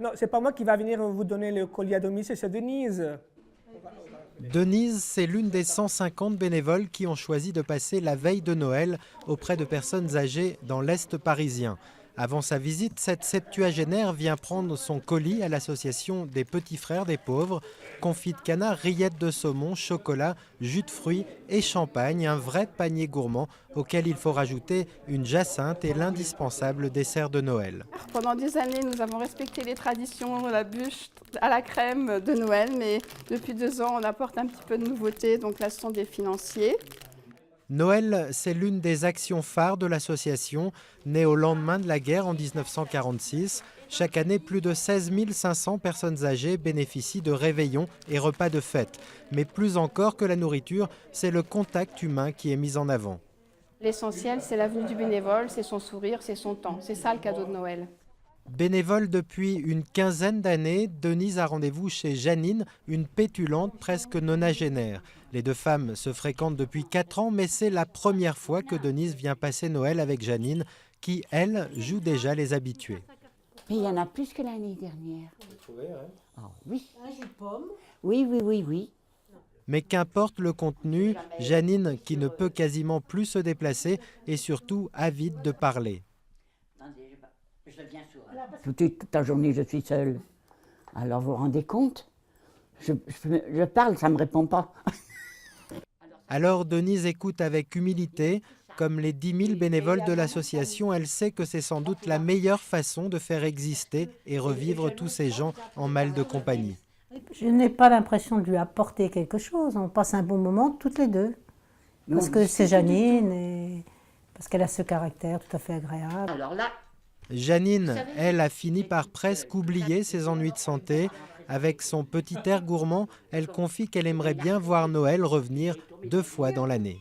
Non, c'est pas moi qui va venir vous donner le collier à domicile, c'est Denise. Denise, c'est l'une des 150 bénévoles qui ont choisi de passer la veille de Noël auprès de personnes âgées dans l'Est parisien. Avant sa visite, cette septuagénaire vient prendre son colis à l'association des Petits Frères des Pauvres. Confit de canard, rillettes de saumon, chocolat, jus de fruits et champagne, un vrai panier gourmand auquel il faut rajouter une jacinthe et l'indispensable dessert de Noël. Pendant des années, nous avons respecté les traditions, la bûche à la crème de Noël, mais depuis 2 ans, on apporte un petit peu de nouveauté, donc là, ce sont des financiers. Noël, c'est l'une des actions phares de l'association, née au lendemain de la guerre en 1946. Chaque année, plus de 16 500 personnes âgées bénéficient de réveillons et repas de fête. Mais plus encore que la nourriture, c'est le contact humain qui est mis en avant. L'essentiel, c'est la venue du bénévole, c'est son sourire, c'est son temps. C'est ça le cadeau de Noël. Bénévole depuis une quinzaine d'années, Denise a rendez-vous chez Janine, une pétulante presque nonagénaire. Les deux femmes se fréquentent depuis 4 ans, mais c'est la première fois que Denise vient passer Noël avec Janine, qui, elle, joue déjà les habitués. Mais il y en a plus que l'année dernière. Vous trouvez, hein? Oh, oui. Un jus de pomme. Oui, oui, oui, oui. Mais qu'importe le contenu, Janine, qui ne peut quasiment plus se déplacer, est surtout avide de parler. Toute la journée, je suis seule. Alors, vous vous rendez compte? Je parle, ça ne me répond pas. Alors Denise écoute avec humilité. Comme les 10 000 bénévoles de l'association, elle sait que c'est sans doute la meilleure façon de faire exister et revivre tous ces gens en mal de compagnie. Je n'ai pas l'impression de lui apporter quelque chose. On passe un bon moment toutes les deux. Parce que c'est Janine et parce qu'elle a ce caractère tout à fait agréable. Alors là, Janine, elle, a fini par presque oublier ses ennuis de santé. Avec son petit air gourmand, elle confie qu'elle aimerait bien voir Noël revenir 2 fois dans l'année.